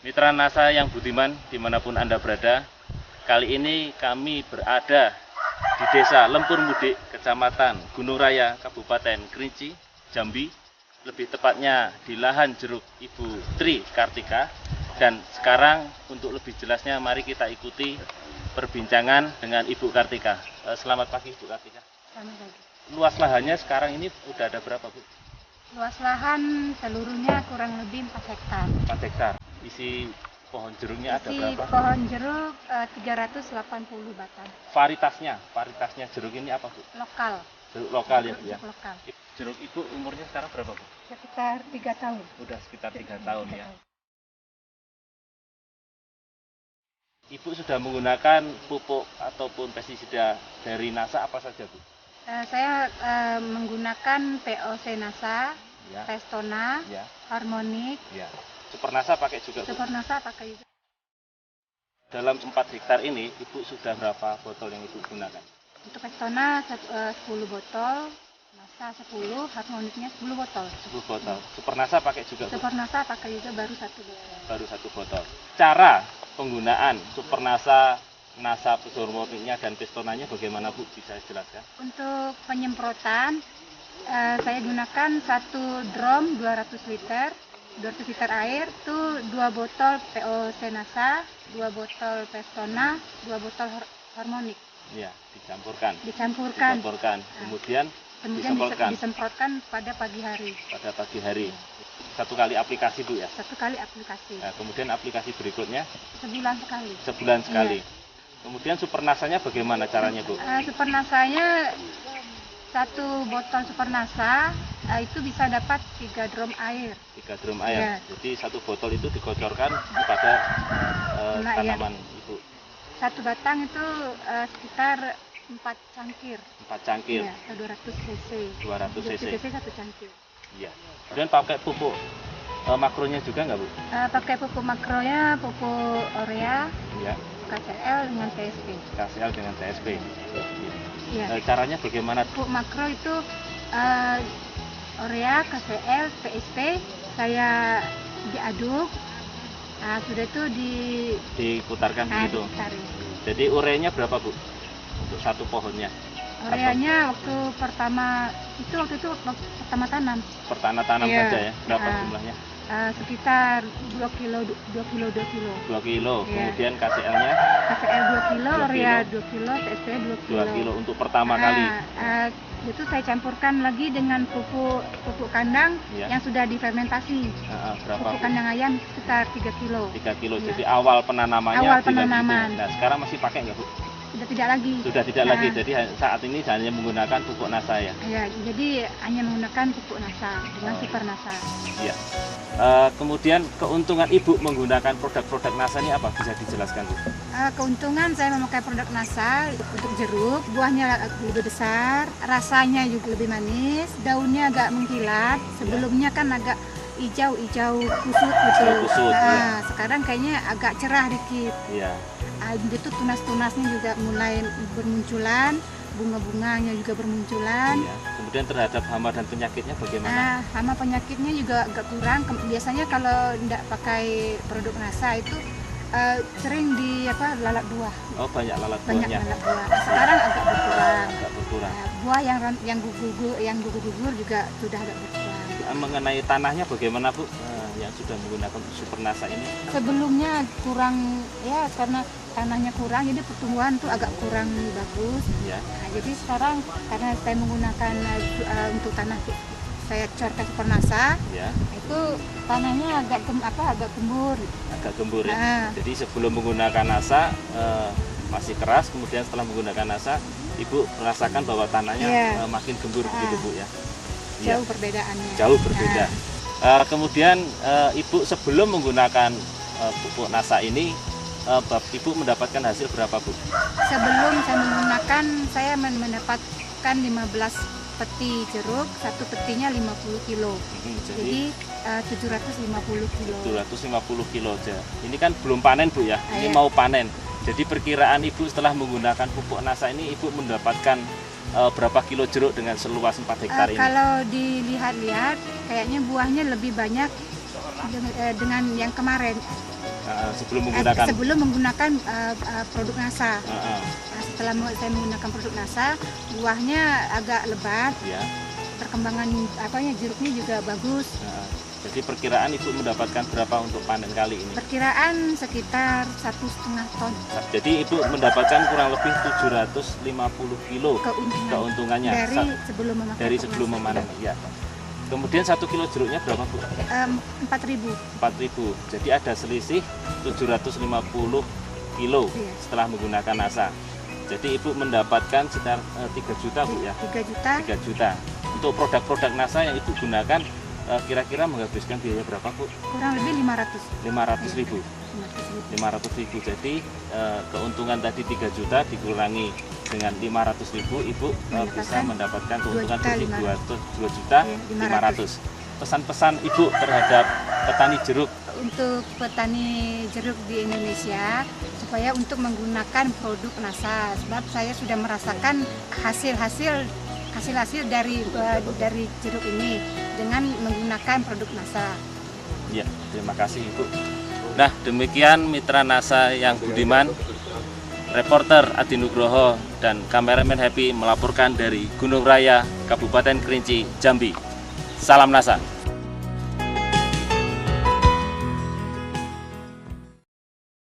Mitra NASA yang budiman dimanapun Anda berada, kali ini kami berada di Desa Lempur Mudik, Kecamatan Gunung Raya, Kabupaten Kerinci, Jambi. Lebih tepatnya di lahan jeruk Ibu Tri Kartika. Dan sekarang untuk lebih jelasnya mari kita ikuti perbincangan dengan Ibu Kartika. Selamat pagi Ibu Kartika. Selamat pagi. Luas lahannya sekarang ini udah ada berapa Bu? Luas lahan seluruhnya kurang lebih 4 hektar. 4 hektar. Isi pohon jeruknya ada Isi berapa? pohon jeruk 380 batang. Varitasnya jeruk ini apa Bu? Lokal. Jeruk lokal ya Bu ya? Jeruk lokal. Jeruk Ibu umurnya sekarang berapa Bu? Sekitar 3 tahun. Udah sekitar 3 tahun ya. Ibu sudah menggunakan pupuk ataupun pestisida dari NASA apa saja Bu? Saya menggunakan POC NASA, Ya. Restona, Ya. Harmonik, Ya. Super NASA pakai juga Bu? Super NASA pakai juga. Dalam 4 hektar ini Ibu sudah berapa botol yang Ibu gunakan? Untuk Restona 10 botol, NASA 10, Harmoniknya 10 botol. 10 botol. Super NASA pakai juga Bu? Super NASA pakai juga baru 1 botol. Baru 1 botol. Cara penggunaan Super NASA Harmoniknya dan Pestonanya bagaimana Bu? Bisa jelaskan? Untuk penyemprotan, saya gunakan 1 drum 200 liter air, itu 2 botol POC NASA, 2 botol Pestona, 2 botol Harmonik. Iya, dicampurkan. Kemudian disemprotkan pada pagi hari. Pada pagi hari. 1 kali aplikasi Bu ya? 1 kali aplikasi. Nah, kemudian aplikasi berikutnya? Sebulan sekali. Sebulan sekali. Iya. Kemudian Super NASA-nya bagaimana caranya Bu? Super NASA-nya 1 botol Super NASA itu bisa dapat 3 drum air. 3 drum air. Ya. Jadi 1 botol itu dikocorkan kepada tanaman Ibu. 1 batang itu sekitar 4 cangkir. 4 cangkir. Ya, 200 cc. 200 cc. 1 cangkir. Iya. Kemudian pakai pupuk makronya juga nggak Bu? Pakai pupuk makronya, pupuk urea, Iya. KCL dengan TSP. KCL dengan TSP. Ya. Caranya bagaimana? Pupuk makro itu urea, KCL, TSP saya diaduk. Nah, sudah itu Diputarkan begitu. ditarik. Jadi ureanya berapa Bu? Untuk 1 pohonnya? Ureanya waktu itu pertama tanam. Pertama tanam Iya. saja ya? Berapa jumlahnya? Sekitar 2 kilo. 2 kilo. Iya. Kemudian KCL-nya? KCL 2 kilo, 2 urea kilo. 2 kilo, TSP 2 kilo. 2 kilo untuk pertama kali. Itu saya campurkan lagi dengan pupuk kandang Iya. yang sudah difermentasi. Berapa Pupuk Bu? kandang ayam sekitar 3 kilo. 3 kilo. Iya. Jadi awal penanamannya Awal bilang penanaman. gitu. Nah, sekarang masih pakai nggak Bu? Sudah tidak lagi. Sudah tidak lagi. Jadi saat ini hanya menggunakan pupuk NASA ya? Ya, jadi hanya menggunakan pupuk NASA dengan Super NASA. Iya. Kemudian keuntungan Ibu menggunakan produk-produk NASA ini apa? Bisa dijelaskan Bu? Keuntungan saya memakai produk NASA untuk jeruk, buahnya lebih besar, rasanya juga lebih manis, daunnya agak mengkilat, sebelumnya kan agak hijau kusut gitu. Kusut, ya. Sekarang kayaknya agak cerah dikit. Iya. Itu tunas-tunasnya juga mulai bermunculan, bunga-bunganya juga bermunculan. Iya. Kemudian terhadap hama dan penyakitnya bagaimana? Hama penyakitnya juga agak kurang. Biasanya kalau tidak pakai produk NASA itu sering lalat buah. Oh, banyak lalat Banyak buahnya. lalat buah. Sekarang agak berkurang. Agak berkurang. Buah yang gugur juga sudah agak berkurang. Mengenai tanahnya bagaimana Bu? Yang sudah menggunakan Super NASA ini? Sebelumnya kurang ya, karena tanahnya kurang, jadi pertumbuhan tuh agak kurang bagus. Ya. Nah, jadi sekarang karena saya menggunakan untuk tanah saya corkan Super NASA, Ya. itu tanahnya agak gembur. Agak gembur ya. Nah. Jadi sebelum menggunakan NASA masih keras, kemudian setelah menggunakan NASA, Ibu merasakan bahwa tanahnya Iya. makin gembur begitu Bu ya. Jauh Iya. perbedaannya. Jauh berbeda. Kemudian Ibu sebelum menggunakan pupuk NASA ini, Ibu mendapatkan hasil berapa Bu? Sebelum saya menggunakan, saya mendapatkan 15 peti jeruk, 1 petinya 50 kilo. Jadi 750 kilo. 750 kilo aja. Ini kan belum panen Bu ya, ini Iya. mau panen. Jadi perkiraan Ibu setelah menggunakan pupuk NASA ini, Ibu mendapatkan berapa kilo jeruk dengan seluas 4 hektar ini? Kalau dilihat-lihat, kayaknya buahnya lebih banyak dengan yang kemarin. Sebelum menggunakan produk NASA. Nah, setelah saya menggunakan produk NASA, buahnya agak lebat. Ya. Perkembangan jeruknya juga bagus. Jadi perkiraan Ibu mendapatkan berapa untuk panen kali ini? Perkiraan sekitar 1,5 ton. Jadi Ibu mendapatkan kurang lebih 750 kilo keuntungannya dari sebelum memanen. Ya. Kemudian 1 kilo jeruknya berapa, Bu? 4.000. 4.000. Jadi ada selisih 750 kilo setelah menggunakan NASA. Jadi Ibu mendapatkan sekitar 3 juta, Bu ya? 3 juta. 3 juta. Untuk produk-produk NASA yang Ibu gunakan kira-kira menghabiskan biaya berapa, Bu? Kurang lebih 500.000. 500.000. Jadi keuntungan tadi 3 juta dikurangi dengan 500.000, Ibu bisa mendapatkan keuntungan bersih 2.500.000. Pesan-pesan Ibu terhadap petani jeruk? Untuk petani jeruk di Indonesia, supaya untuk menggunakan produk NASA, sebab saya sudah merasakan hasil-hasil dari jeruk ini dengan menggunakan produk NASA. Ya, terima kasih Ibu. Nah, demikian mitra NASA yang budiman, reporter Adi Nugroho dan kameramen Happy melaporkan dari Gunung Raya, Kabupaten Kerinci, Jambi. Salam NASA.